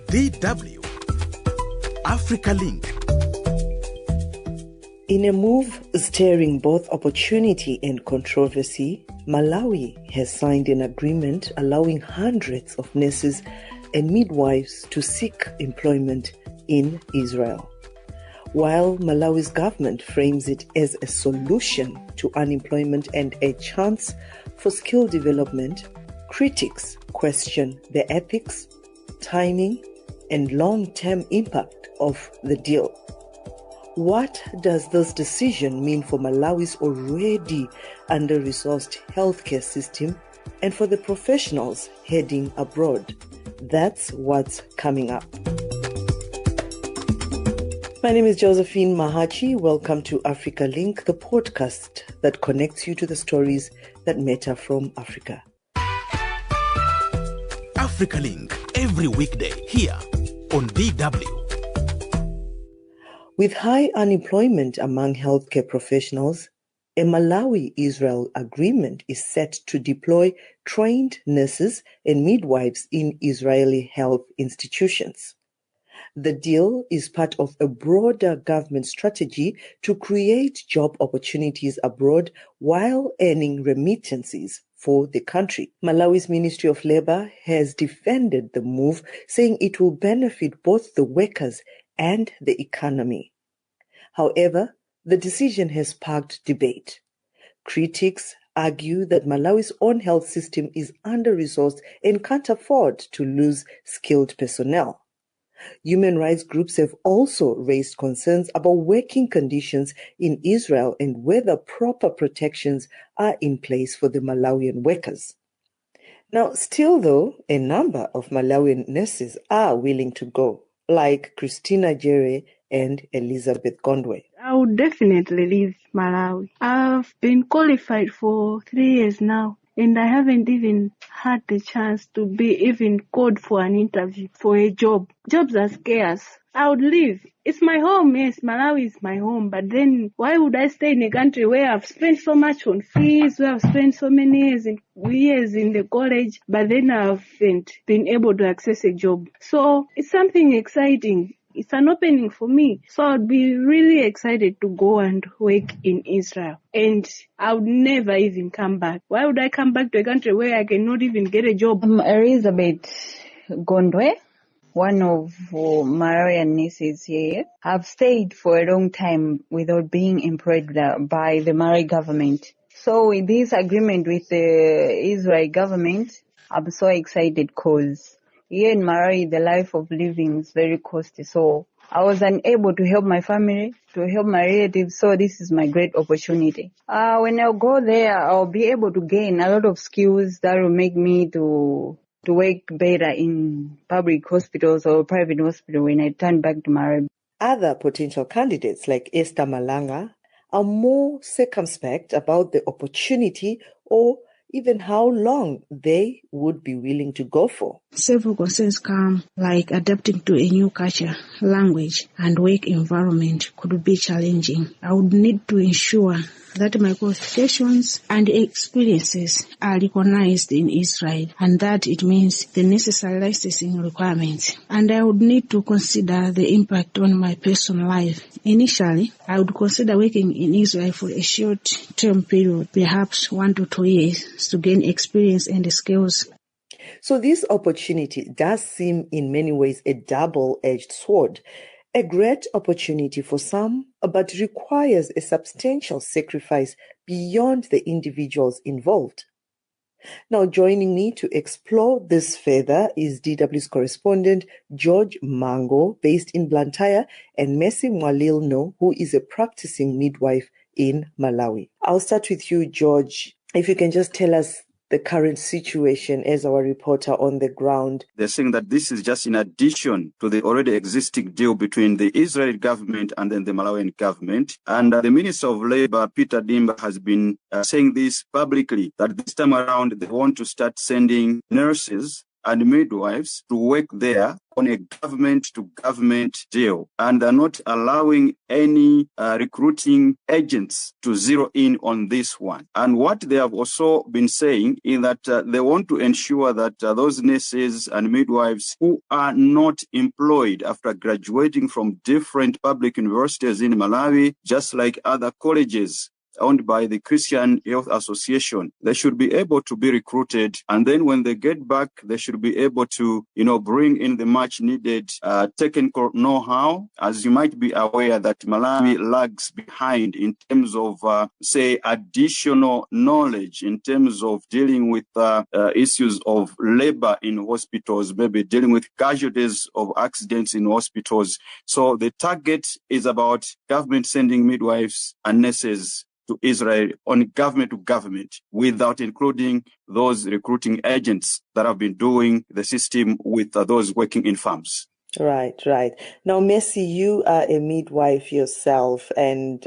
DW Africa Link. In a move stirring both opportunity and controversy, Malawi has signed an agreement allowing hundreds of nurses and midwives to seek employment in Israel. While Malawi's government frames it as a solution to unemployment and a chance for skill development, critics question the ethics, timing, and long-term impact of the deal. What does this decision mean for Malawi's already under-resourced healthcare system and for the professionals heading abroad? That's what's coming up. My name is Josephine Mahachi. Welcome to Africa Link, the podcast that connects you to the stories that matter from Africa. Africa Link, every weekday here on DW. With high unemployment among healthcare professionals, a Malawi-Israel agreement is set to deploy trained nurses and midwives in Israeli health institutions. The deal is part of a broader government strategy to create job opportunities abroad while earning remittances for the country. Malawi's Ministry of Labor has defended the move, saying it will benefit both the workers and the economy. However, the decision has sparked debate. Critics argue that Malawi's own health system is under-resourced and can't afford to lose skilled personnel. Human rights groups have also raised concerns about working conditions in Israel and whether proper protections are in place for the Malawian workers. Now, still though, a number of Malawian nurses are willing to go, like Christina Jere and Elizabeth Gondwe. I would definitely leave Malawi. I've been qualified for 3 years now, and I haven't even had the chance to be even called for an interview for a job. Jobs are scarce. I would leave. It's my home, yes, Malawi is my home, but then why would I stay in a country where I've spent so much on fees, where I've spent so many years in the college, but then I haven't been able to access a job? So it's something exciting. It's an opening for me. So I'd be really excited to go and work in Israel. And I would never even come back. Why would I come back to a country where I cannot even get a job? I'm Elizabeth Gondwe, one of Malawian nurses here. I've stayed for a long time without being employed by the Malawi government. So with this agreement with the Israeli government, I'm so excited because here in Malawi, the life of living is very costly. So I was unable to help my family, to help my relatives. So this is my great opportunity. When I go there, I'll be able to gain a lot of skills that will make me to work better in public hospitals or private hospital when I turn back to Malawi. Other potential candidates like Esther Malanga are more circumspect about the opportunity or even how long they would be willing to go for. Several concerns come, like adapting to a new culture, language, and work environment could be challenging. I would need to ensure that my qualifications and experiences are recognized in Israel, and that it means the necessary licensing requirements. And I would need to consider the impact on my personal life. Initially, I would consider working in Israel for a short-term period, perhaps 1 to 2 years, to gain experience and skills. So this opportunity does seem in many ways a double-edged sword. A great opportunity for some, but requires a substantial sacrifice beyond the individuals involved. Now, joining me to explore this further is DW's correspondent George Mango, based in Blantyre, and Messi Mwalilno, who is a practicing midwife in Malawi. I'll start with you, George. If you can just tell us the current situation as our reporter on the ground. They're saying that this is just in addition to the already existing deal between the Israeli government and then the Malawian government. And the Minister of Labor, Peter Dimba, has been saying this publicly, that this time around they want to start sending nurses and midwives to work there on a government-to-government deal, and they're not allowing any recruiting agents to zero in on this one. And what they have also been saying is that they want to ensure that those nurses and midwives who are not employed after graduating from different public universities in Malawi, just like other colleges owned by the Christian Health Association, they should be able to be recruited. And then when they get back, they should be able to, bring in the much needed technical know-how. As you might be aware that Malawi lags behind in terms of, additional knowledge, in terms of dealing with issues of labor in hospitals, maybe dealing with casualties of accidents in hospitals. So the target is about government sending midwives and nurses to Israel on government to government without including those recruiting agents that have been doing the system with those working in farms. Right. Now, Messi, you are a midwife yourself, and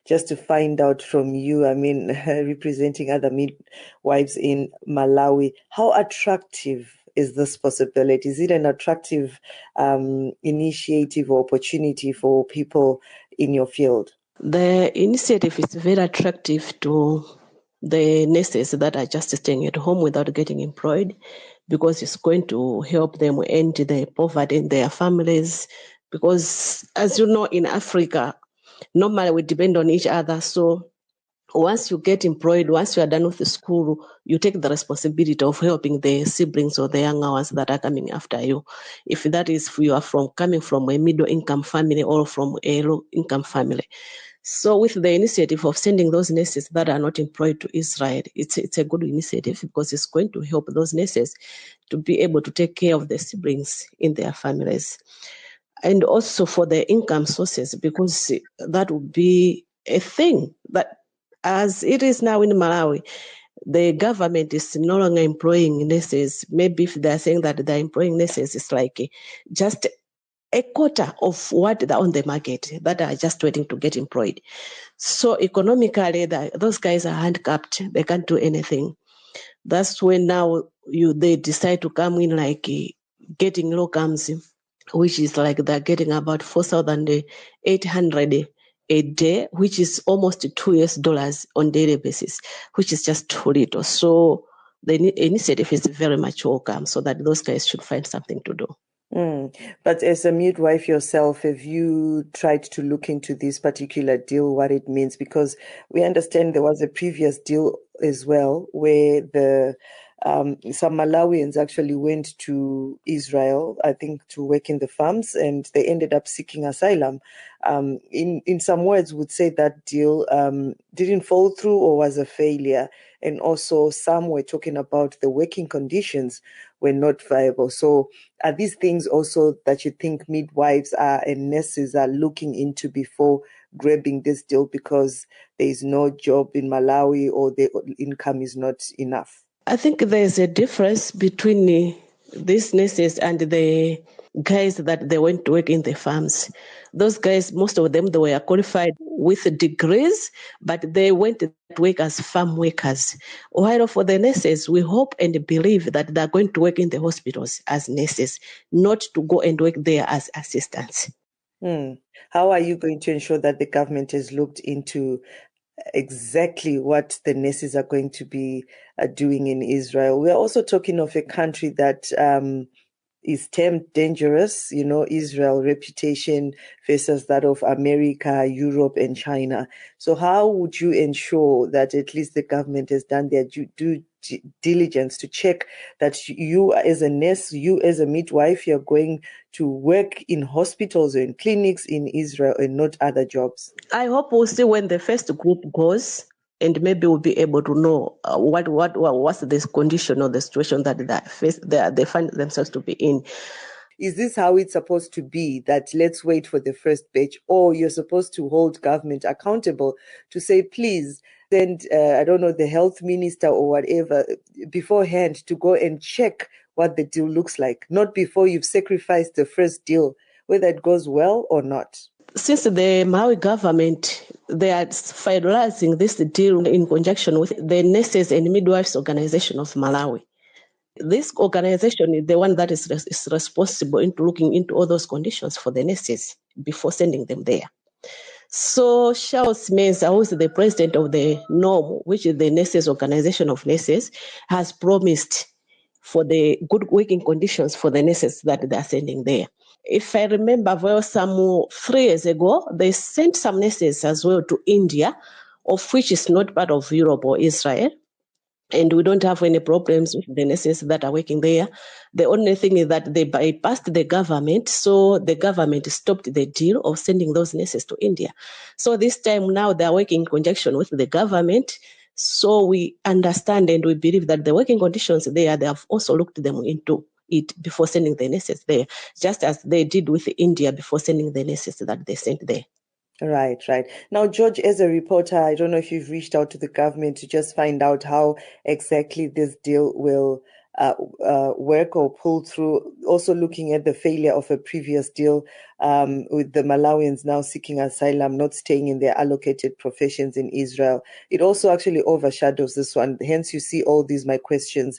just to find out from you, representing other midwives in Malawi, how attractive is this possibility? Is it an attractive initiative or opportunity for people in your field? The initiative is very attractive to the nurses that are just staying at home without getting employed, because it's going to help them end the poverty in their families. Because, as you know, in Africa, normally we depend on each other. So once you get employed, once you are done with the school, you take the responsibility of helping the siblings or the younger ones that are coming after you. If that is you are coming from a middle-income family or from a low-income family. So with the initiative of sending those nurses that are not employed to Israel, it's a good initiative because it's going to help those nurses to be able to take care of the siblings in their families. And also for the income sources, because that would be a thing that, as it is now in Malawi, the government is no longer employing nurses. Maybe if they're saying that they're employing nurses, it's like just a quarter of what they're on the market that are just waiting to get employed. So economically, those guys are handicapped. They can't do anything. That's when now they decide to come in like getting locums, which is like they're getting about 4,800 a day, which is almost $2 on daily basis, which is just too little. So the initiative is very much welcome, so that those guys should find something to do. But as a midwife yourself, have you tried to look into this particular deal, what it means? Because we understand there was a previous deal as well where some Malawians actually went to Israel, I think, to work in the farms, and they ended up seeking asylum. In some words, would say that deal didn't fall through or was a failure. And also some were talking about the working conditions were not viable. So are these things also that you think midwives and nurses are looking into before grabbing this deal because there is no job in Malawi or the income is not enough? I think there's a difference between these nurses and the guys that they went to work in the farms. Those guys, most of them, they were qualified with degrees, but they went to work as farm workers. While for the nurses, we hope and believe that they're going to work in the hospitals as nurses, not to go and work there as assistants. How are you going to ensure that the government has looked into exactly what the nurses are going to be doing in Israel? We're also talking of a country that is termed dangerous, Israel reputation versus that of America, Europe, and China. So how would you ensure that at least the government has done their due diligence to check that you as a nurse, you as a midwife, you're going to work in hospitals or in clinics in Israel and not other jobs? I hope we'll see when the first group goes, and maybe we'll be able to know what's this condition or the situation that they find themselves to be in. Is this how it's supposed to be, that let's wait for the first batch, or you're supposed to hold government accountable to say, please send, the health minister or whatever beforehand to go and check what the deal looks like, not before you've sacrificed the first deal, whether it goes well or not? Since the Malawi government, they are finalizing this deal in conjunction with the Nurses and Midwives Organization of Malawi. this organization is the one that is responsible into looking into all those conditions for the nurses before sending them there. So Charles Mensah, who is the president of the NORM, which is the Nurses Organization of Nurses, has promised for the good working conditions for the nurses that they are sending there. If I remember well, some 3 years ago, they sent some nurses as well to India, of which is not part of Europe or Israel. And we don't have any problems with the nurses that are working there. The only thing is that they bypassed the government, so the government stopped the deal of sending those nurses to India. So this time now they are working in conjunction with the government. So we understand and we believe that the working conditions there, they have also looked them into it before sending the nurses there, just as they did with India before sending the nurses that they sent there. Right. Now, George, as a reporter, I don't know if you've reached out to the government to just find out how exactly this deal will work or pull through. Also looking at the failure of a previous deal with the Malawians now seeking asylum, not staying in their allocated professions in Israel. It also actually overshadows this one. Hence, you see all these my questions,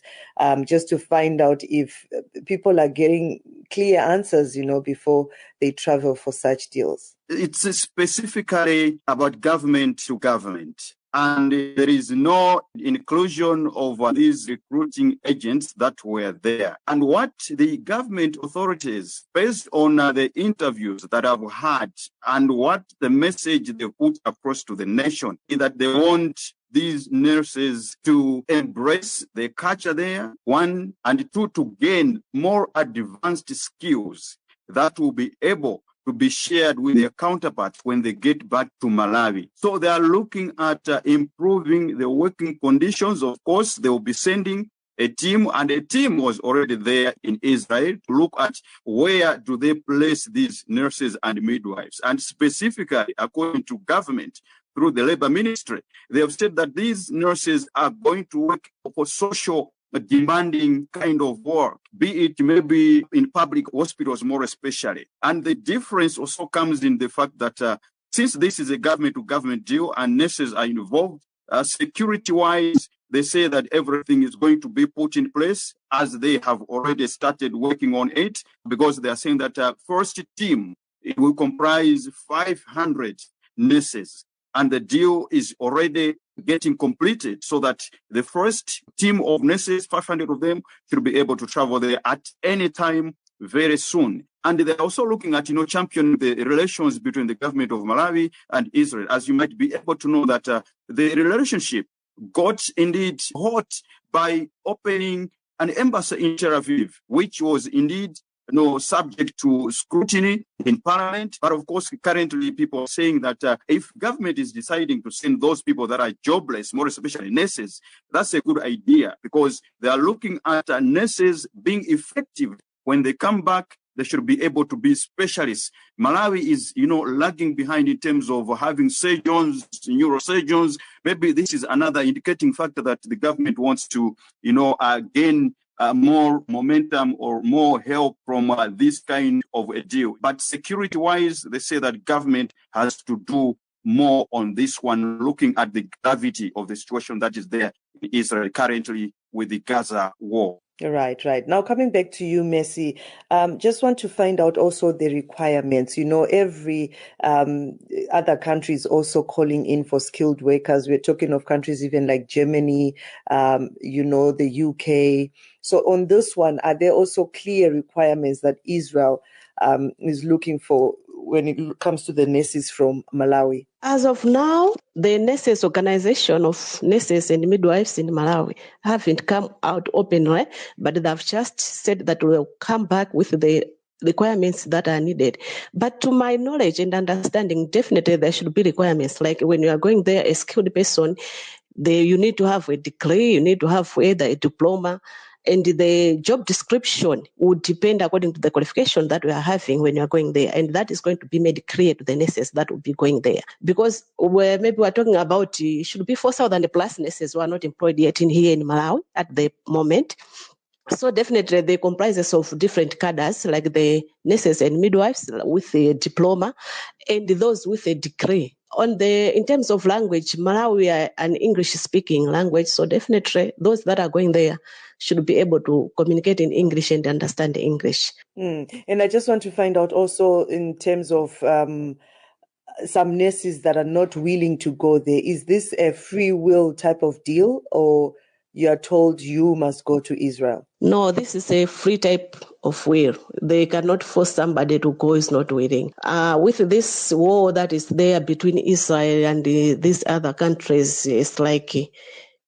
just to find out if people are getting clear answers, before they travel for such deals. It's specifically about government to government. And there is no inclusion of these recruiting agents that were there. And what the government authorities, based on the interviews that I've had and what the message they put across to the nation, is that they want these nurses to embrace the culture there, 1, and 2, to gain more advanced skills that will be able to be shared with their counterparts when they get back to Malawi. So they are looking at improving the working conditions. Of course, they will be sending a team, and a team was already there in Israel to look at where do they place these nurses and midwives. And specifically, according to government, through the labor ministry, they have said that these nurses are going to work for social demanding kind of work, be it maybe in public hospitals more especially. And the difference also comes in the fact that since this is a government-to-government deal and nurses are involved, security-wise, they say that everything is going to be put in place as they have already started working on it, because they are saying that first team, it will comprise 500 nurses. And the deal is already getting completed so that the first team of nurses, 500 of them, should be able to travel there at any time very soon. And they're also looking at, championing the relations between the government of Malawi and Israel. As you might be able to know that the relationship got indeed hot by opening an embassy in Tel Aviv, which was indeed subject to scrutiny in parliament. But of course, currently people are saying that if government is deciding to send those people that are jobless, more especially nurses, that's a good idea, because they are looking at nurses being effective. When they come back, they should be able to be specialists. Malawi is, lagging behind in terms of having surgeons, neurosurgeons. Maybe this is another indicating factor that the government wants to, gain more momentum or more help from this kind of a deal. But security-wise, they say that government has to do more on this one, looking at the gravity of the situation that is there in Israel currently with the Gaza war. Right. Now, coming back to you, Messi, just want to find out also the requirements. Every other country is also calling in for skilled workers. We're talking of countries even like Germany, the UK. So on this one, are there also clear requirements that Israel is looking for when it comes to the nurses from Malawi? As of now, the nurses organization of nurses and midwives in Malawi haven't come out openly, but they've just said that we'll come back with the requirements that are needed. But to my knowledge and understanding, definitely there should be requirements. Like when you are going there, a skilled person, you need to have a degree, you need to have either a diploma, and the job description would depend according to the qualification that we are having when you are going there. And that is going to be made clear to the nurses that will be going there. Because we're talking about, it should be 4,000 plus nurses who are not employed yet here in Malawi at the moment. So definitely they comprises of different cadres, like the nurses and midwives with a diploma and those with a degree. In terms of language, Malawi are an English-speaking language, so definitely those that are going there should be able to communicate in English and understand English. And I just want to find out also in terms of some nurses that are not willing to go there. Is this a free will type of deal, or you are told you must go to Israel? No, this is a free type of will. They cannot force somebody to go who is not willing. With this war that is there between Israel and these other countries, it's like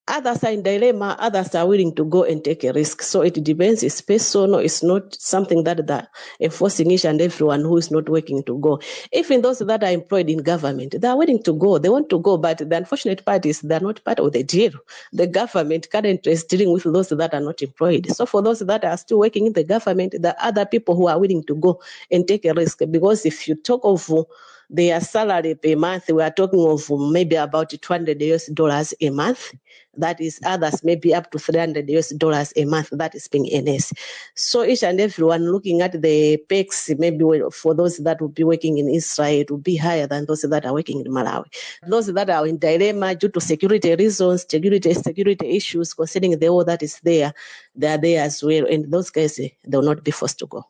others are in dilemma, others are willing to go and take a risk. So it depends, it's personal, it's not something that they're enforcing each and everyone who is not working to go. Even those that are employed in government, they are willing to go, they want to go, but the unfortunate part is they're not part of the deal. The government currently is dealing with those that are not employed. So for those that are still working in the government, there are other people who are willing to go and take a risk, because if you talk of their salary per month, we are talking of maybe about $200 a month. That is others maybe up to $300 a month that is being NS. So each and everyone looking at the peaks, maybe for those that will be working in Israel, it will be higher than those that are working in Malawi. Those that are in dilemma due to security reasons, security issues concerning the war that is there, they are there as well. In those cases, they will not be forced to go.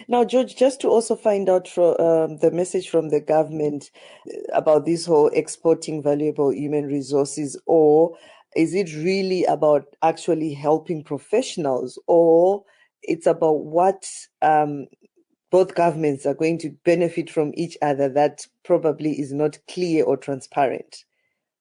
Now, George, just to also find out from the message from the government about this whole exporting valuable human resources, or is it really about actually helping professionals, or it's about what both governments are going to benefit from each other that probably is not clear or transparent?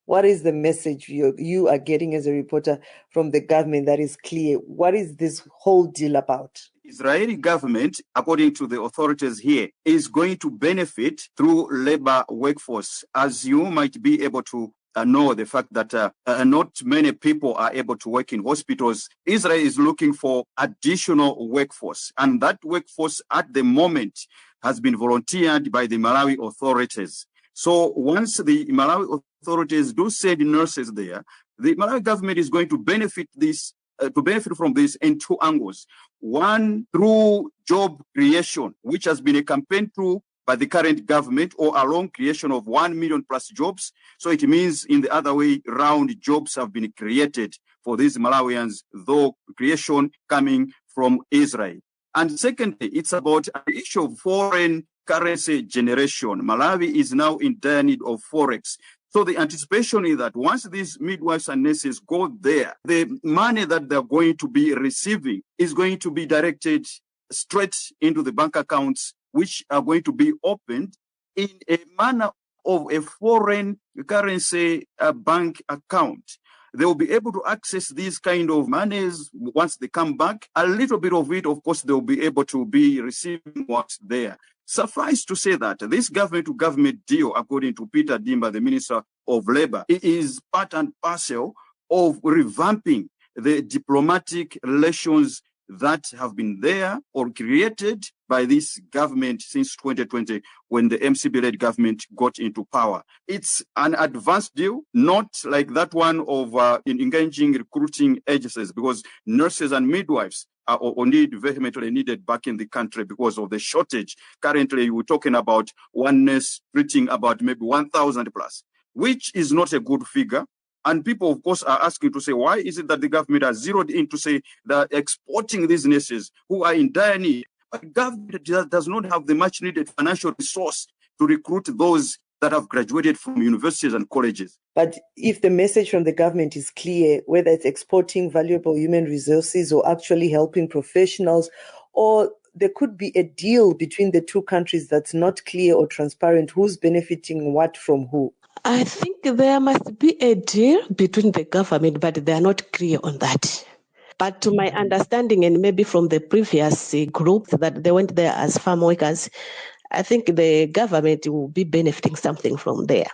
What is the message you are getting as a reporter from the government that is clear? What is this whole deal about? Israeli government, according to the authorities here, is going to benefit through labor workforce. As you might be able to know the fact that not many people are able to work in hospitals. Israel is looking for additional workforce, and that workforce at the moment has been volunteered by the Malawi authorities. So once the Malawi authorities do send nurses there, the Malawi government is going to benefit from this in two angles. One, through job creation, which has been a campaign through by the current government, or a long creation of 1 million plus jobs. So it means in the other way round, jobs have been created for these Malawians, though creation coming from Israel. And secondly, it's about an issue of foreign currency generation. Malawi is now in dire need of forex. So the anticipation is that once these midwives and nurses go there, the money that they're going to be receiving is going to be directed straight into the bank accounts, which are going to be opened in a manner of a foreign currency bank account. They will be able to access these kind of monies once they come back. A little bit of it, of course, they'll be able to be receiving what's there. Suffice to say that this government-to-government deal, according to Peter Dimba, the Minister of Labour, it is part and parcel of revamping the diplomatic relations that have been there or created by this government since 2020, when the MCB-led government got into power. It's an advanced deal, not like that one of engaging recruiting agencies, because nurses and midwives are vehemently needed back in the country because of the shortage. Currently, we're talking about one nurse treating about maybe 1,000 plus, which is not a good figure. And people, of course, are asking to say, why is it that the government has zeroed in to say that exporting these nurses who are in dire need, but government does not have the much needed financial resource to recruit those that have graduated from universities and colleges. But if the message from the government is clear, whether it's exporting valuable human resources or actually helping professionals, or there could be a deal between the two countries that's not clear or transparent, who's benefiting what from who? I think there must be a deal between the government, but they are not clear on that. But to my understanding, and maybe from the previous group that they went there as farm workers, I think the government will be benefiting something from there,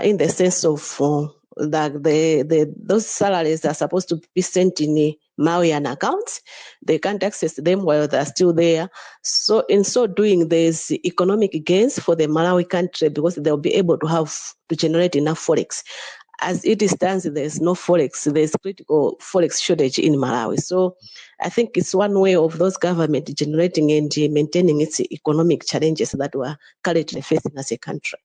in the sense of that those salaries are supposed to be sent in Malwaian accounts. They can't access them while they're still there. So in so doing, there's economic gains for the Malawi country, because they'll be able to generate enough forex. As it stands, there's no forex. There's critical forex shortage in Malawi. So I think it's one way of those government generating and maintaining its economic challenges that we're currently facing as a country.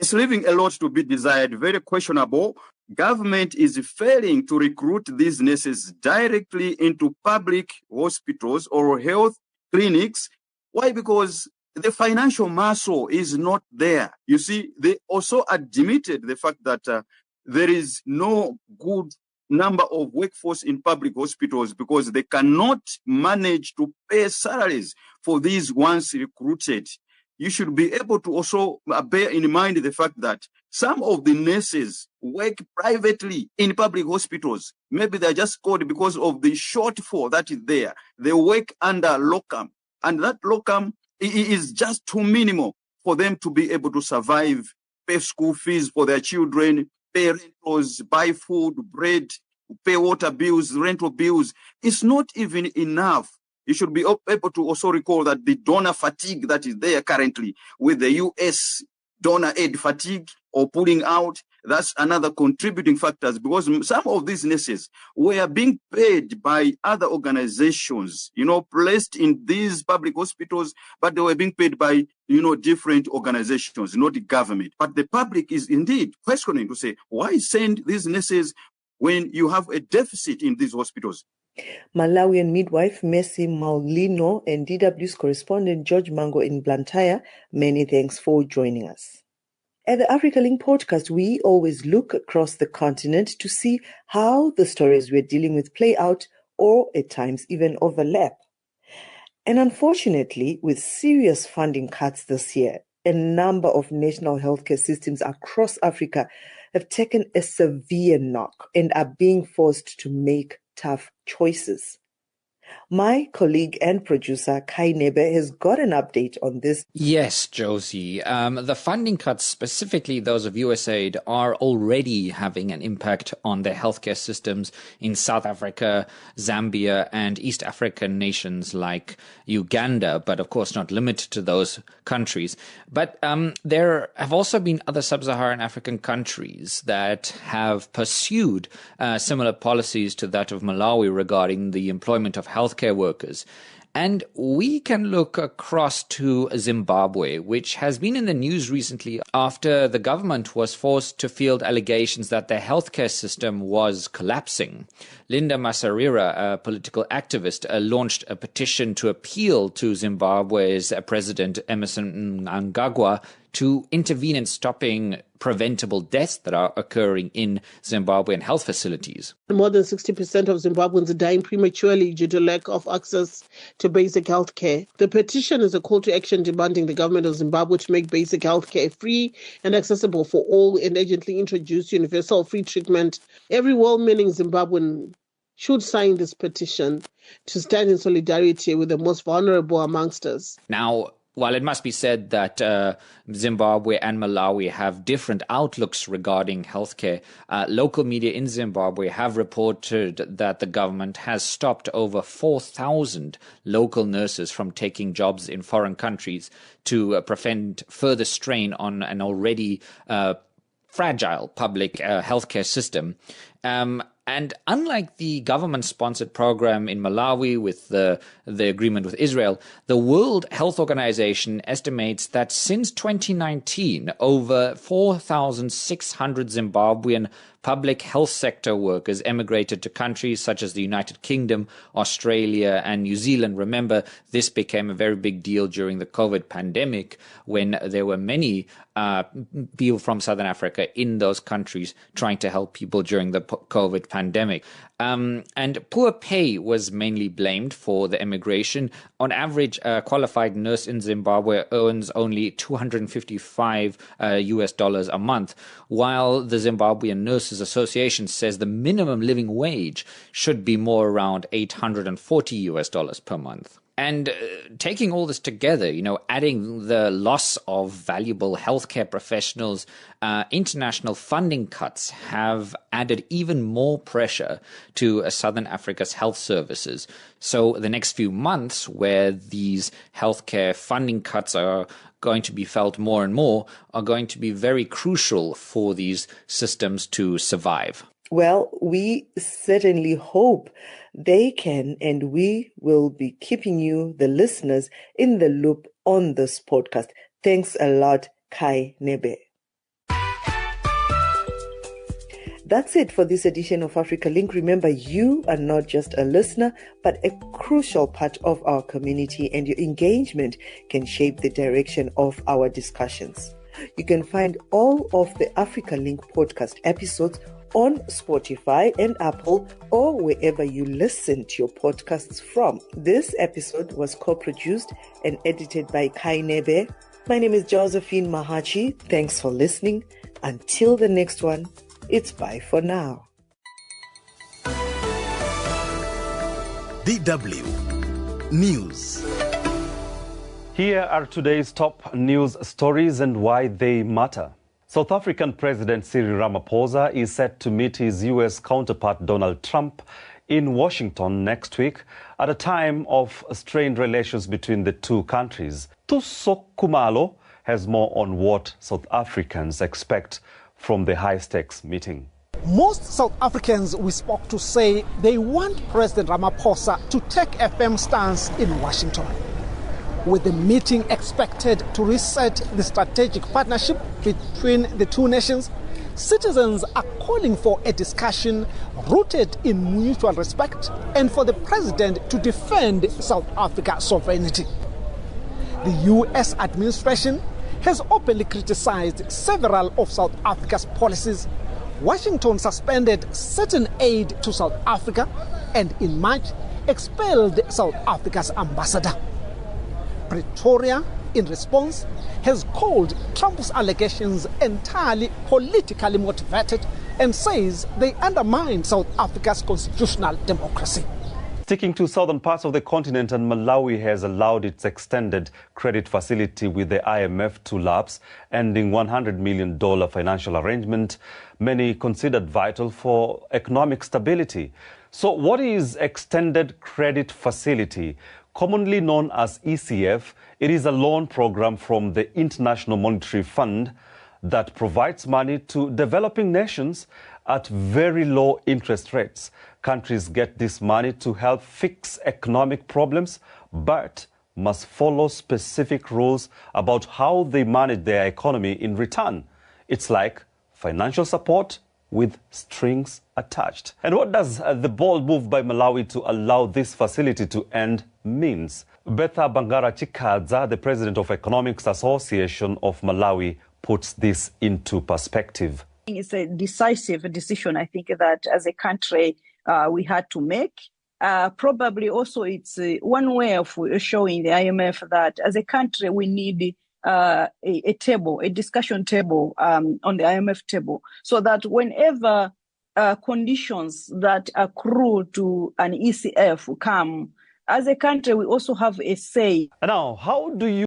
It's leaving a lot to be desired, very questionable. Government is failing to recruit these nurses directly into public hospitals or health clinics. Why? Because the financial muscle is not there. You see, they also admitted the fact that there is no good number of workforce in public hospitals because they cannot manage to pay salaries for these ones recruited. You should be able to also bear in mind the fact that some of the nurses work privately in public hospitals. Maybe they're just called because of the shortfall that is there. They work under locum, and that locum is just too minimal for them to be able to survive, pay school fees for their children, pay rentals, buy food, bread, pay water bills, rental bills. It's not even enough. You should be able to also recall that the donor fatigue that is there currently with the U.S. donor aid fatigue or pulling out, that's another contributing factors because some of these nurses were being paid by other organizations, placed in these public hospitals, but they were being paid by, different organizations, not the government. But the public is indeed questioning to say, why send these nurses when you have a deficit in these hospitals? Malawian midwife Mercy Maulino and DW's correspondent George Mango in Blantyre, many thanks for joining us. At the Africa Link podcast, we always look across the continent to see how the stories we're dealing with play out or at times even overlap. And unfortunately, with serious funding cuts this year, a number of national healthcare systems across Africa have taken a severe knock and are being forced to make tough choices. My colleague and producer Kai Nebe has got an update on this. Yes, Josie. The funding cuts, specifically those of USAID, are already having an impact on the healthcare systems in South Africa, Zambia, and East African nations like Uganda, but of course not limited to those countries. But there have also been other sub-Saharan African countries that have pursued similar policies to that of Malawi regarding the employment of healthcare workers. And we can look across to Zimbabwe, which has been in the news recently after the government was forced to field allegations that their healthcare system was collapsing. Linda Masarira, a political activist, launched a petition to appeal to Zimbabwe's President Emerson Mnangagwa to intervene in stopping preventable deaths that are occurring in Zimbabwean health facilities. More than 60% of Zimbabweans are dying prematurely due to lack of access to basic health care. The petition is a call to action demanding the government of Zimbabwe to make basic health care free and accessible for all and urgently introduce universal free treatment. Every well-meaning Zimbabwean should sign this petition to stand in solidarity with the most vulnerable amongst us. Now, while it must be said that Zimbabwe and Malawi have different outlooks regarding healthcare, local media in Zimbabwe have reported that the government has stopped over 4,000 local nurses from taking jobs in foreign countries to prevent further strain on an already fragile public healthcare system. And unlike the government-sponsored program in Malawi with the agreement with Israel, the World Health Organization estimates that since 2019, over 4,600 Zimbabwean public health sector workers emigrated to countries such as the United Kingdom, Australia, and New Zealand. Remember, this became a very big deal during the COVID pandemic when there were many people from Southern Africa in those countries trying to help people during the COVID pandemic. And poor pay was mainly blamed for the emigration. On average, a qualified nurse in Zimbabwe earns only $255 US a month, while the Zimbabwean Nurses Association says the minimum living wage should be more around $840 US per month. And taking all this together, adding the loss of valuable healthcare professionals, international funding cuts have added even more pressure to Southern Africa's health services. So the next few months, where these healthcare funding cuts are going to be felt more and more, are going to be very crucial for these systems to survive. Well, we certainly hope they can, and we will be keeping you, the listeners, in the loop on this podcast. Thanks a lot, Kai Nebe. That's it for this edition of Africa Link. Remember, you are not just a listener, but a crucial part of our community, and your engagement can shape the direction of our discussions. You can find all of the Africa Link podcast episodes on Spotify and Apple, or wherever you listen to your podcasts from. This episode was co-produced and edited by Kai Nebe. My name is Josephine Mahachi. Thanks for listening. Until the next one, it's bye for now. DW News. Here are today's top news stories and why they matter. South African President Cyril Ramaphosa is set to meet his U.S. counterpart Donald Trump in Washington next week at a time of strained relations between the two countries. Tuso Kumalo has more on what South Africans expect from the high-stakes meeting. Most South Africans we spoke to say they want President Ramaphosa to take a firm stance in Washington. With the meeting expected to reset the strategic partnership between the two nations, citizens are calling for a discussion rooted in mutual respect and for the president to defend South Africa's sovereignty. The U.S. administration has openly criticized several of South Africa's policies. Washington suspended certain aid to South Africa and in March expelled South Africa's ambassador. Pretoria, in response, has called Trump's allegations entirely politically motivated and says they undermine South Africa's constitutional democracy. Sticking to southern parts of the continent, and Malawi has allowed its extended credit facility with the IMF to lapse, ending $100 million financial arrangement many considered vital for economic stability. So what is extended credit facility? Commonly known as ECF, it is a loan program from the International Monetary Fund that provides money to developing nations at very low interest rates. Countries get this money to help fix economic problems, but must follow specific rules about how they manage their economy in return. It's like financial support with strings attached. And what does the bold move by Malawi to allow this facility to end means? Betha Bangara Chikadza, the president of Economics Association of Malawi, puts this into perspective. It's a decisive decision, I think, that as a country we had to make. Probably also it's one way of showing the IMF that as a country we need a discussion table on the IMF table, so that whenever conditions that accrue to an ECF come, as a country we also have a say. Now, how do you